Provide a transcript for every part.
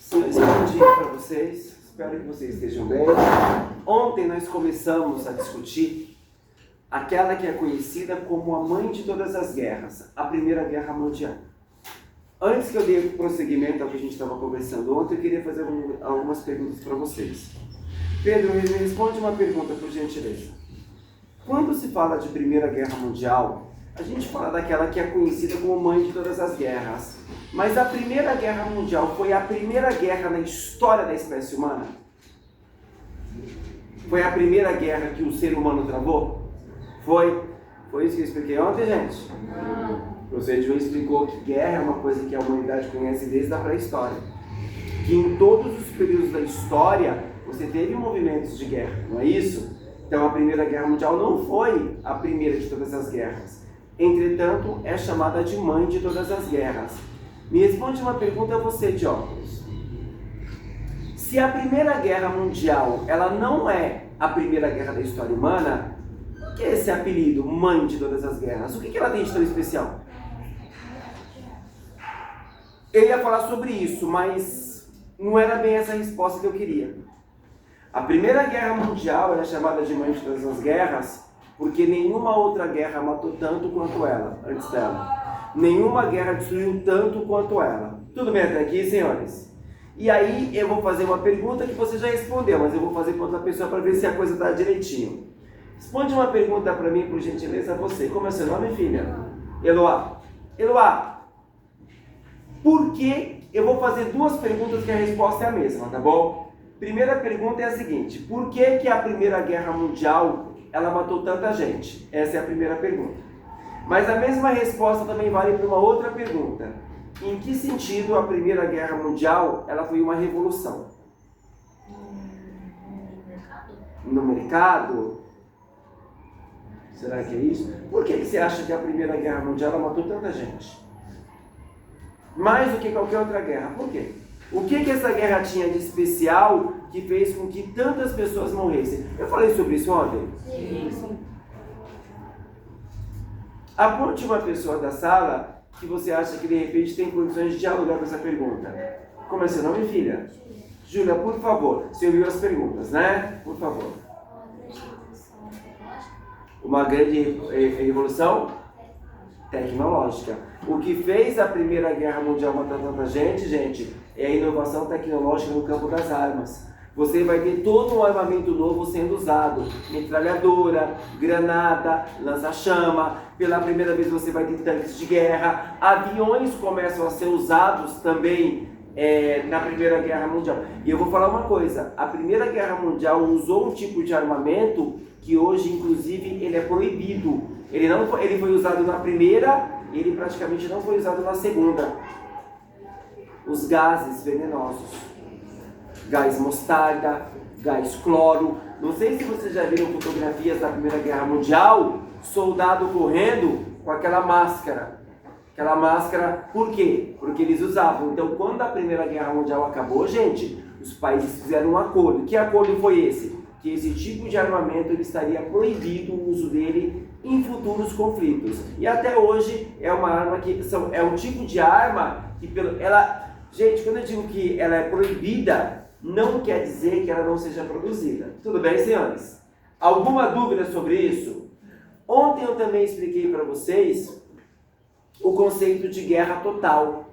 Bom dia para vocês, espero que vocês estejam bem. Ontem nós começamos a discutir aquela que é conhecida como a mãe de todas as guerras, a Primeira Guerra Mundial. Antes que eu dê prosseguimento ao que a gente estava conversando ontem, eu queria fazer algumas perguntas para vocês. Pedro, me responde uma pergunta, por gentileza. Quando se fala de Primeira Guerra Mundial, a gente fala daquela que é conhecida como mãe de todas as guerras. Mas a Primeira Guerra Mundial foi a primeira guerra na história da espécie humana? Foi a primeira guerra que o ser humano travou? Foi isso que eu expliquei ontem, gente? O professor João explicou que guerra é uma coisa que a humanidade conhece desde a pré-história. Que em todos os períodos da história, você teve movimentos de guerra, não é isso? Então a Primeira Guerra Mundial não foi a primeira de todas as guerras. Entretanto, é chamada de mãe de todas as guerras. Me responde uma pergunta a você de óculos. Se a Primeira Guerra Mundial ela não é a primeira guerra da história humana, por que esse apelido, mãe de todas as guerras? O que ela tem de tão especial? Eu ia falar sobre isso, mas não era bem essa a resposta que eu queria. A Primeira Guerra Mundial é chamada de mãe de todas as guerras porque nenhuma outra guerra matou tanto quanto ela, antes dela. Nenhuma guerra destruiu tanto quanto ela. Tudo bem até aqui, senhores? E aí eu vou fazer uma pergunta que você já respondeu, mas eu vou fazer para outra pessoa para ver se a coisa está direitinho. Responde uma pergunta para mim, por gentileza, você. Como é seu nome, filha? Eloá. Eloá, por que... Eu vou fazer duas perguntas que a resposta é a mesma, tá bom? Primeira pergunta é a seguinte. Por que a Primeira Guerra Mundial ela matou tanta gente? Essa é a primeira pergunta. Mas a mesma resposta também vale para uma outra pergunta. Em que sentido a Primeira Guerra Mundial ela foi uma revolução? No mercado? Será que é isso? Por que você acha que a Primeira Guerra Mundial ela matou tanta gente? Mais do que qualquer outra guerra. Por quê? O que essa guerra tinha de especial que fez com que tantas pessoas morressem? Eu falei sobre isso ontem? Sim. Aponte uma pessoa da sala que você acha que de repente tem condições de dialogar com essa pergunta. Como é seu nome, filha? Júlia, por favor. Você ouviu as perguntas, né? Por favor. Uma grande revolução tecnológica. O que fez a Primeira Guerra Mundial matar tanta gente, é a inovação tecnológica no campo das armas. Você vai ter todo um armamento novo sendo usado. Metralhadora, granada, lança-chama. Pela primeira vez você vai ter tanques de guerra. Aviões começam a ser usados também na Primeira Guerra Mundial. E eu vou falar uma coisa. A Primeira Guerra Mundial usou um tipo de armamento que hoje, inclusive, ele é proibido. Ele foi usado na primeira, ele praticamente não foi usado na segunda. Os gases venenosos. Gás mostarda, gás cloro. Não sei se vocês já viram fotografias da Primeira Guerra Mundial, soldado correndo com aquela máscara. Aquela máscara, por quê? Porque eles usavam. Então, quando a Primeira Guerra Mundial acabou, gente, os países fizeram um acordo. Que acordo foi esse? Que esse tipo de armamento ele estaria proibido o uso dele em futuros conflitos. E até hoje é uma arma que é um tipo de arma que gente, quando eu digo que ela é proibida, não quer dizer que ela não seja produzida. Tudo bem, senhores? Alguma dúvida sobre isso? Ontem eu também expliquei para vocês o conceito de guerra total.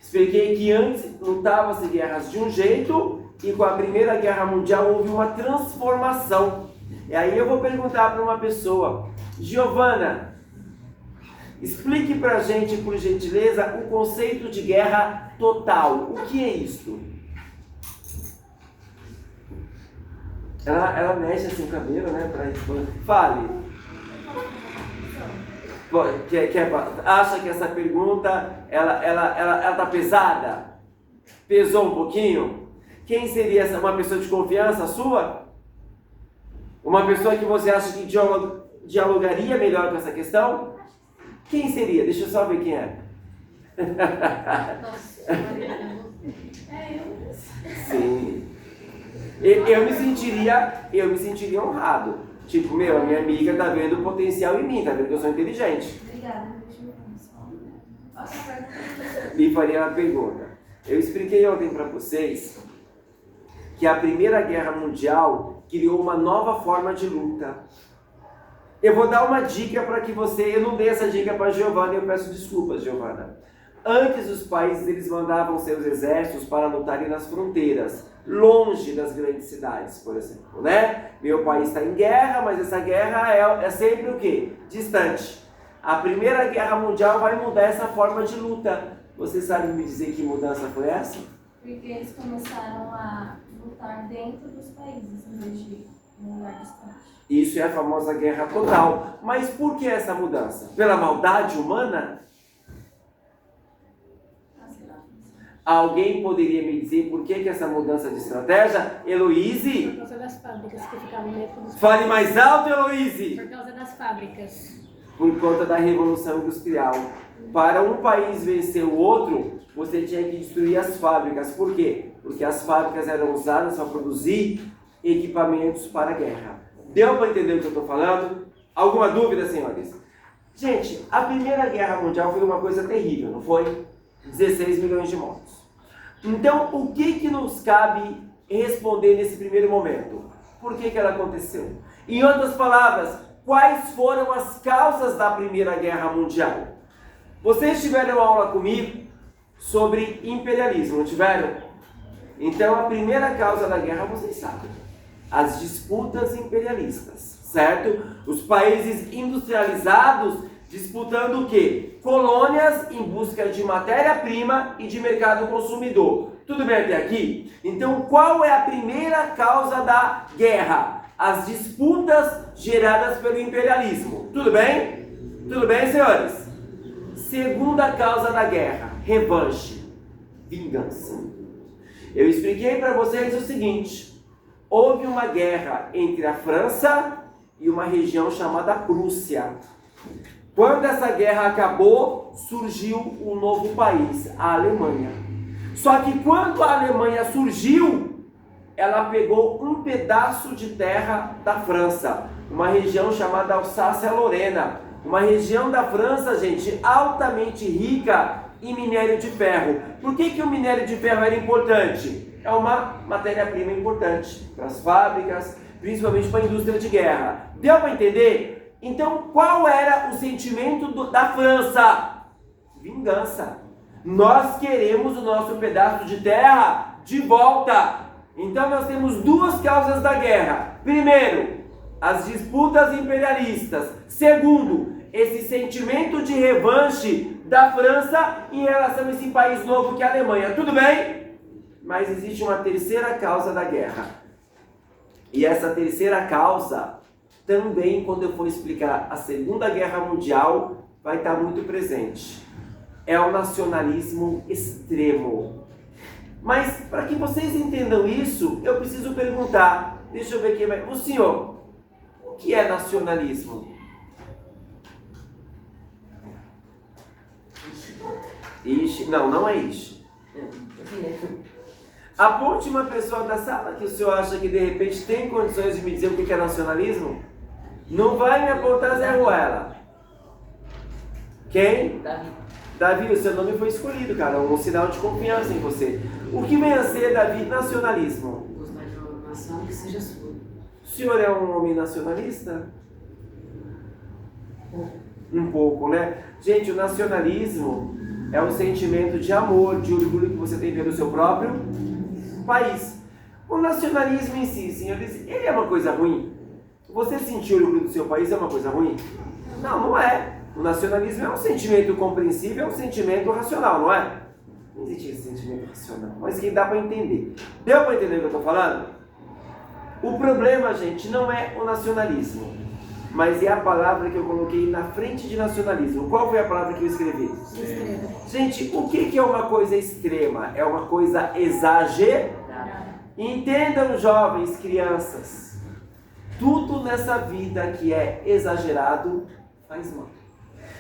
Expliquei que antes lutava-se guerras de um jeito e com a Primeira Guerra Mundial houve uma transformação. E aí eu vou perguntar para uma pessoa, Giovana, explique para a gente, por gentileza, o conceito de guerra total. O que é isso? Ela mexe assim o cabelo, né? Fale. Acha que essa pergunta ela tá pesada? Pesou um pouquinho? Quem seria uma pessoa de confiança sua? Uma pessoa que você acha que dialogaria melhor com essa questão? Quem seria? Deixa eu só ver quem é. Sim. Eu me sentiria honrado. Tipo, a minha amiga tá vendo o potencial em mim, tá vendo que eu sou inteligente. Obrigada. Me faria uma pergunta. Eu expliquei ontem para vocês que a Primeira Guerra Mundial criou uma nova forma de luta. Eu vou dar uma dica para que você... Eu não dei essa dica para a Giovana e eu peço desculpas, Giovana. Antes, os países eles mandavam seus exércitos para lutarem nas fronteiras, longe das grandes cidades, por exemplo, né? Meu país está em guerra, mas essa guerra é sempre o quê? Distante. A Primeira Guerra Mundial vai mudar essa forma de luta. Você sabe me dizer que mudança foi essa? Porque eles começaram a lutar dentro dos países, em vez de um lugar distante. Isso é a famosa guerra total. Mas por que essa mudança? Pela maldade humana? Alguém poderia me dizer por que essa mudança de estratégia? Heloíse? Por causa das fábricas que ficavam dentro dos... Fale mais alto, Heloíse! Por causa das fábricas. Por conta da Revolução Industrial. Para um país vencer o outro, você tinha que destruir as fábricas. Por quê? Porque as fábricas eram usadas para produzir equipamentos para a guerra. Deu para entender o que eu estou falando? Alguma dúvida, senhores? Gente, a Primeira Guerra Mundial foi uma coisa terrível, não foi? 16 milhões de mortos. Então, o que nos cabe responder nesse primeiro momento? Por que ela aconteceu? Em outras palavras, quais foram as causas da Primeira Guerra Mundial? Vocês tiveram aula comigo sobre imperialismo, não tiveram? Então, a primeira causa da guerra, vocês sabem. As disputas imperialistas, certo? Os países industrializados disputando o quê? Colônias em busca de matéria-prima e de mercado consumidor. Tudo bem até aqui? Então, qual é a primeira causa da guerra? As disputas geradas pelo imperialismo. Tudo bem? Tudo bem, senhores? Segunda causa da guerra, revanche, vingança. Eu expliquei para vocês o seguinte: houve uma guerra entre a França e uma região chamada Prússia. Quando essa guerra acabou, surgiu um novo país, a Alemanha. Só que quando a Alemanha surgiu, ela pegou um pedaço de terra da França, uma região chamada Alsácia-Lorena. Uma região da França, gente, altamente rica em minério de ferro. Por que o minério de ferro era importante? É uma matéria-prima importante para as fábricas, principalmente para a indústria de guerra. Deu para entender? Então, qual era o sentimento da França? Vingança. Nós queremos o nosso pedaço de terra de volta. Então, nós temos duas causas da guerra. Primeiro, as disputas imperialistas. Segundo, esse sentimento de revanche da França em relação a esse país novo que é a Alemanha. Tudo bem? Mas existe uma terceira causa da guerra. E essa terceira causa, também quando eu for explicar a Segunda Guerra Mundial, vai estar muito presente. É o nacionalismo extremo. Mas, para que vocês entendam isso, eu preciso perguntar. Deixa eu ver aqui. O senhor, o que é nacionalismo? Ixi, não é ixi. Aponte uma pessoa da sala que o senhor acha que de repente tem condições de me dizer o que é nacionalismo? Não vai me apontar Zé Ruela. Quem? Davi, o seu nome foi escolhido, cara. Um sinal de confiança em você. O que vem a ser, Davi, nacionalismo? Gostar de uma nação que seja sua. O senhor é um homem nacionalista? Um pouco, né? Gente, o nacionalismo é um sentimento de amor, de orgulho que você tem pelo seu próprio país. O nacionalismo em si, senhores, ele é uma coisa ruim? Você sentir orgulho do seu país é uma coisa ruim? Não é. O nacionalismo é um sentimento compreensível, é um sentimento racional, não é? Não existe esse sentimento racional, mas que dá para entender. Deu para entender o que eu estou falando? O problema, gente, não é o nacionalismo, mas é a palavra que eu coloquei na frente de nacionalismo. Qual foi a palavra que eu escrevi? Extrema. Gente, o que é uma coisa extrema? É uma coisa exagerada. Entendam, jovens, crianças, tudo nessa vida que é exagerado faz mal.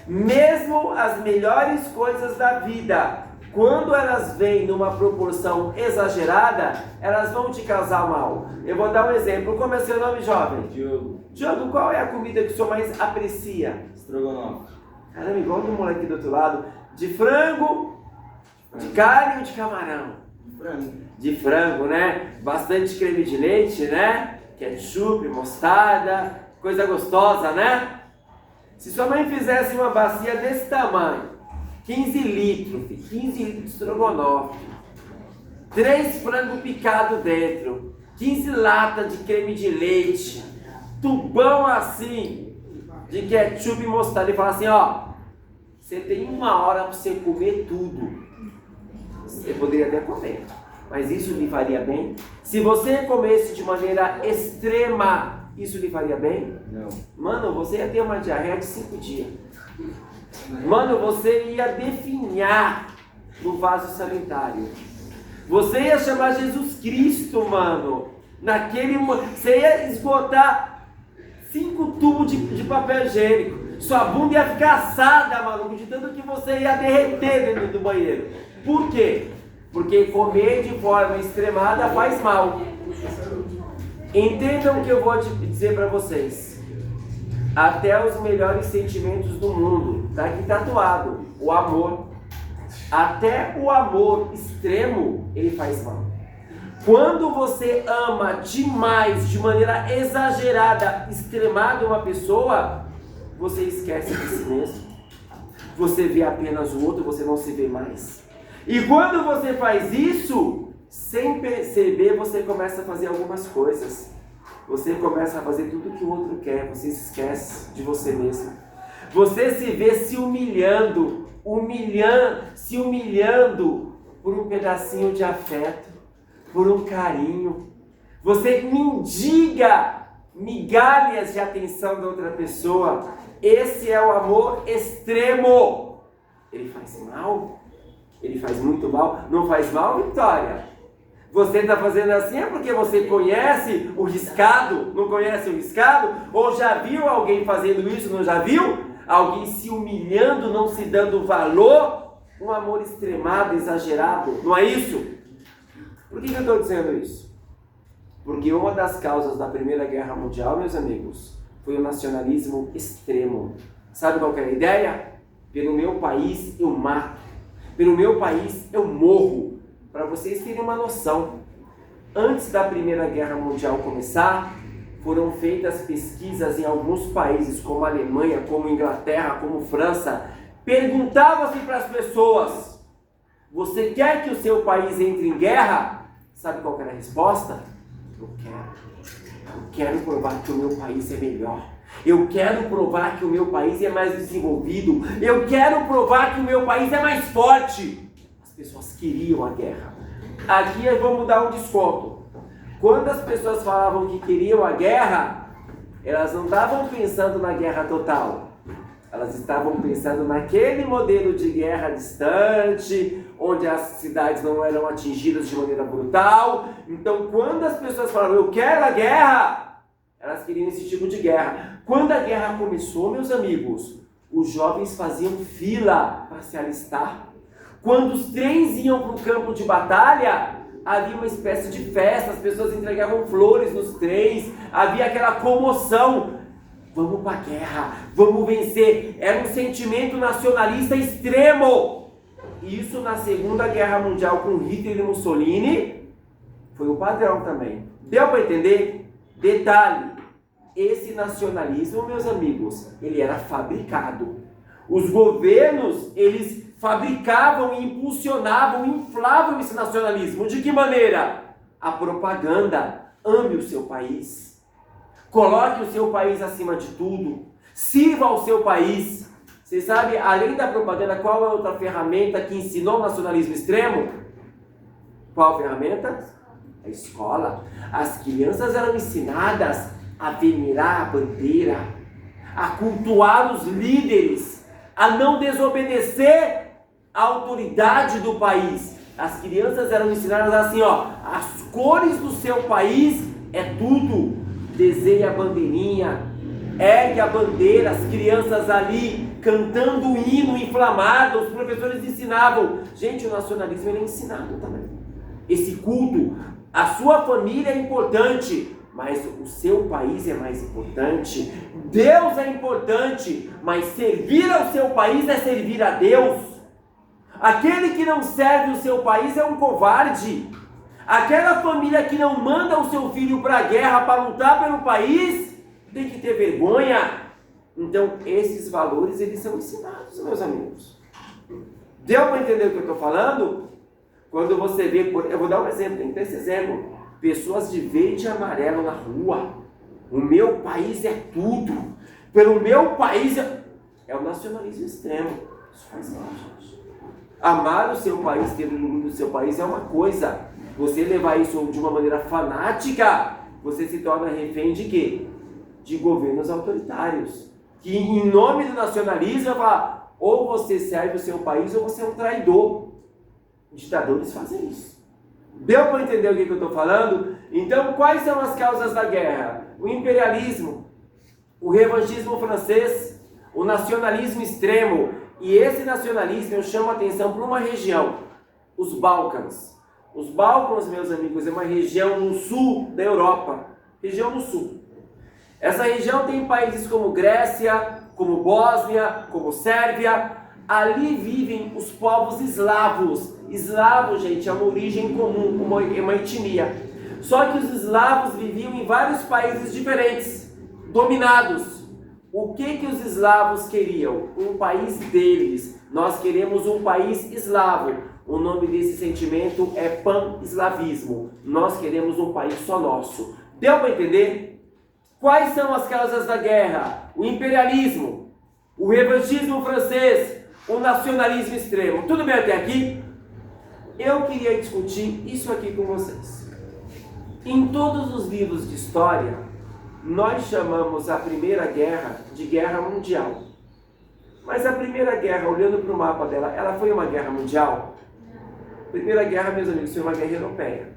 Mesmo as melhores coisas da vida, quando elas vêm numa proporção exagerada, elas vão te causar mal. Eu vou dar um exemplo. Como é seu nome, jovem? Diogo. Diogo, qual é a comida que o senhor mais aprecia? Estrogonofe. Caramba, igual do moleque do outro lado. De frango, De carne ou de camarão? Frango. De frango, né? Bastante creme de leite, né? Ketchup, mostarda, coisa gostosa, né? Se sua mãe fizesse uma bacia desse tamanho, 15 litros, 15 litros de estrogonofe, 3 frangos picados dentro, 15 latas de creme de leite, tubão assim, de ketchup e mostarda, e fala assim, ó, você tem 1 hora para você comer tudo. Você poderia até comer, mas isso lhe faria bem? Se você comesse de maneira extrema, isso lhe faria bem? Não. Mano, você ia ter uma diarreia de 5 dias. Mano, você ia definhar no vaso sanitário. Você ia chamar Jesus Cristo, mano. Você ia esgotar 5 tubos de papel higiênico. Sua bunda ia ficar assada, maluco, de tanto que você ia derreter dentro do banheiro. Por quê? Porque comer de forma extremada faz mal. Entendam o que eu vou dizer para vocês. Até os melhores sentimentos do mundo, tá aqui tatuado, o amor. Até o amor extremo, ele faz mal. Quando você ama demais, de maneira exagerada, extremada uma pessoa, você esquece de si mesmo. Você vê apenas o outro, você não se vê mais. E quando você faz isso, sem perceber, você começa a fazer algumas coisas. Você começa a fazer tudo que o outro quer, você se esquece de você mesmo. Você se vê se humilhando por um pedacinho de afeto, por um carinho. Você mendiga migalhas de atenção da outra pessoa. Esse é o amor extremo. Ele faz mal? Ele faz muito mal? Não faz mal, Vitória? Você está fazendo assim é porque você conhece o riscado? Não conhece o riscado? Ou já viu alguém fazendo isso? Não já viu? Alguém se humilhando, não se dando valor? Um amor extremado, exagerado. Não é isso? Por que eu estou dizendo isso? Porque uma das causas da Primeira Guerra Mundial, meus amigos, foi o nacionalismo extremo. Sabe qual que é a ideia? Pelo meu país eu mato. Pelo meu país eu morro. Para vocês terem uma noção, antes da Primeira Guerra Mundial começar, foram feitas pesquisas em alguns países, como a Alemanha, como a Inglaterra, como a França. Perguntava-se para as pessoas, você quer que o seu país entre em guerra? Sabe qual era a resposta? Eu quero provar que o meu país é melhor. Eu quero provar que o meu país é mais desenvolvido. Eu quero provar que o meu país é mais forte. As pessoas queriam a guerra. Aqui vamos dar um desconto. Quando as pessoas falavam que queriam a guerra, elas não estavam pensando na guerra total. Elas estavam pensando naquele modelo de guerra distante, onde as cidades não eram atingidas de maneira brutal. Então, quando as pessoas falavam, eu quero a guerra, elas queriam esse tipo de guerra. Quando a guerra começou, meus amigos, os jovens faziam fila para se alistar. Quando os trens iam para o campo de batalha, havia uma espécie de festa, as pessoas entregavam flores nos trens, havia aquela comoção. Vamos para a guerra, vamos vencer. Era um sentimento nacionalista extremo. Isso na Segunda Guerra Mundial com Hitler e Mussolini foi o padrão também. Deu para entender? Detalhe, esse nacionalismo, meus amigos, ele era fabricado. Os governos, eles fabricavam, impulsionavam, inflavam esse nacionalismo. De que maneira? A propaganda. Ame o seu país. Coloque o seu país acima de tudo. Sirva ao seu país. Você sabe, além da propaganda, qual é outra ferramenta que ensinou o nacionalismo extremo? Qual ferramenta? A escola. As crianças eram ensinadas a venerar a bandeira, a cultuar os líderes, a não desobedecer a autoridade do país. As crianças eram ensinadas assim, ó, as cores do seu país é tudo. Desenhe a bandeirinha, ergue a bandeira, as crianças ali cantando o hino inflamado, os professores ensinavam. Gente, o nacionalismo ele é ensinado também. Esse culto, a sua família é importante, mas o seu país é mais importante. Deus é importante, mas servir ao seu país é servir a Deus. Aquele que não serve o seu país é um covarde. Aquela família que não manda o seu filho para a guerra para lutar pelo país tem que ter vergonha. Então, esses valores, eles são ensinados, meus amigos. Deu para entender o que eu estou falando? Quando você vê, eu vou dar um exemplo, tem que ter esse exemplo. Pessoas de verde e amarelo na rua. O meu país é tudo. Pelo meu país é o nacionalismo extremo. Isso faz mal, gente. Amar o seu país, ter orgulho do seu país é uma coisa. Você levar isso de uma maneira fanática, você se torna refém de quê? De governos autoritários. Que em nome do nacionalismo vai falar, ou você serve o seu país ou você é um traidor. Ditadores fazem isso. Deu para entender o que eu estou falando? Então, quais são as causas da guerra? O imperialismo, o revanchismo francês, o nacionalismo extremo. E esse nacionalismo eu chamo a atenção para uma região, os Balcãs. Os Balcãs, meus amigos, é uma região no sul da Europa. Região no sul. Essa região tem países como Grécia, como Bósnia, como Sérvia. Ali vivem os povos eslavos. Eslavo, gente, é uma origem comum, uma etnia. Só que os eslavos viviam em vários países diferentes, dominados. O que os eslavos queriam? Um país deles. Nós queremos um país eslavo. O nome desse sentimento é pan-eslavismo. Nós queremos um país só nosso. Deu para entender? Quais são as causas da guerra? O imperialismo, o revanchismo francês, o nacionalismo extremo. Tudo bem até aqui? Eu queria discutir isso aqui com vocês. Em todos os livros de história, nós chamamos a Primeira Guerra de Guerra Mundial. Mas a Primeira Guerra, olhando para o mapa dela, ela foi uma guerra mundial? A Primeira Guerra, meus amigos, foi uma guerra europeia.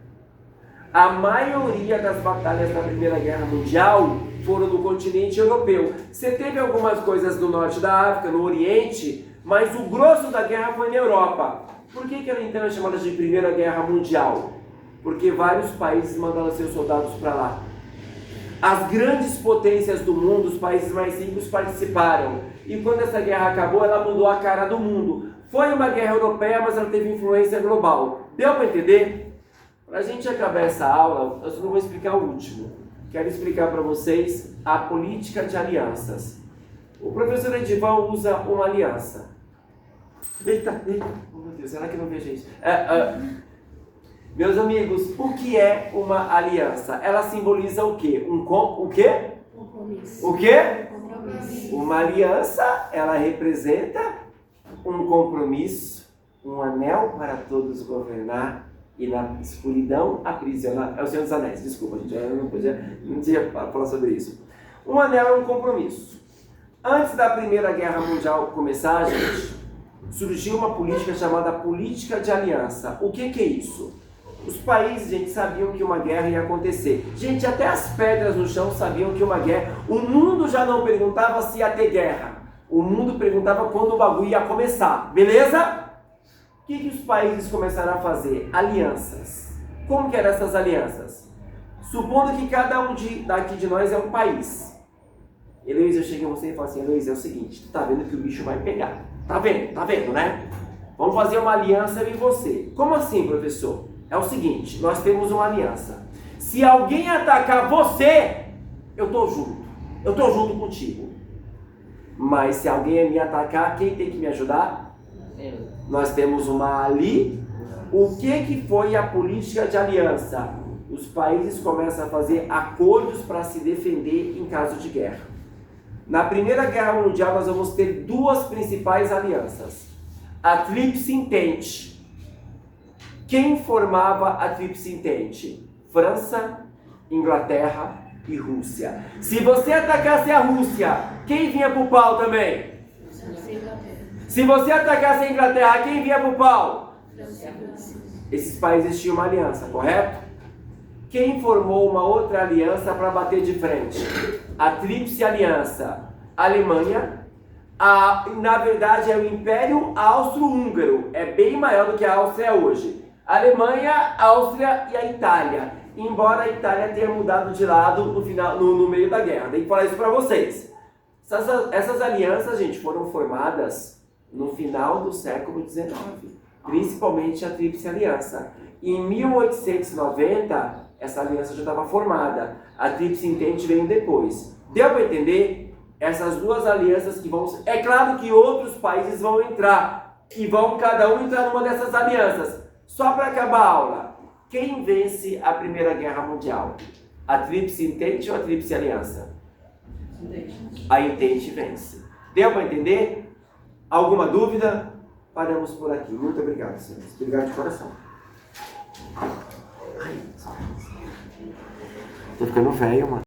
A maioria das batalhas da Primeira Guerra Mundial foram no continente europeu. Você teve algumas coisas do norte da África, no Oriente, mas o grosso da guerra foi na Europa. Por que ela então é chamada de Primeira Guerra Mundial? Porque vários países mandaram seus soldados para lá. As grandes potências do mundo, os países mais ricos, participaram. E quando essa guerra acabou, ela mudou a cara do mundo. Foi uma guerra europeia, mas ela teve influência global. Deu para entender? Para a gente acabar essa aula, eu só não vou explicar o último. Quero explicar para vocês a política de alianças. O professor Edivan usa uma aliança. Eita, oh meu Deus, será que eu não vejo isso? Meus amigos, o que é uma aliança? Ela simboliza o quê? O quê? Compromisso. O quê? Compromisso. Uma aliança, ela representa um compromisso, um anel para todos governar e na escuridão aprisionar. É o Senhor dos Anéis, desculpa, gente, eu não tinha falar sobre isso. Um anel é um compromisso. Antes da Primeira Guerra Mundial começar, gente, surgiu uma política chamada política de aliança. O que é isso? Os países, gente, sabiam que uma guerra ia acontecer. Gente, até as pedras no chão sabiam que uma guerra... O mundo já não perguntava se ia ter guerra. O mundo perguntava quando o bagulho ia começar. Beleza? O que os países começaram a fazer? Alianças. Como que eram essas alianças? Supondo que cada um daqui de nós é um país. Heloísa, eu chego a você e falo assim, Heloísa, é o seguinte, tu tá vendo que o bicho vai pegar. Tá vendo, né? Vamos fazer uma aliança eu e você. Como assim, professor? É o seguinte, nós temos uma aliança. Se alguém atacar você, eu tô junto. Eu tô junto contigo. Mas se alguém me atacar, quem tem que me ajudar? Nós temos uma ali. O que foi a política de aliança? Os países começam a fazer acordos para se defender em caso de guerra. Na Primeira Guerra Mundial nós vamos ter duas principais alianças. A Tríplice Entente. Quem formava a Tríplice Entente? França, Inglaterra e Rússia. Se você atacasse a Rússia, quem vinha pro pau também? Se você atacasse a Inglaterra, quem vinha pro pau? Esses países tinham uma aliança, correto? Quem formou uma outra aliança para bater de frente? A Tríplice Aliança. A Alemanha, na verdade é o Império Austro-Húngaro, é bem maior do que a Áustria hoje. A Alemanha, a Áustria e a Itália. Embora a Itália tenha mudado de lado no meio da guerra. Tem que falar isso para vocês. Essas alianças, gente, foram formadas no final do século XIX, principalmente a Tríplice Aliança. Em 1890, essa aliança já estava formada. A Tríplice Entente veio depois. Deu para entender? Essas duas alianças que vão... É claro que outros países vão entrar, e vão cada um entrar numa dessas alianças. Só para acabar a aula, quem vence a Primeira Guerra Mundial? A Tríplice Entente ou a Tríplice Aliança? A Entente vence. Deu para entender? Alguma dúvida? Paramos por aqui. Muito obrigado, senhores. Obrigado de coração. Tô ficando velho, mano.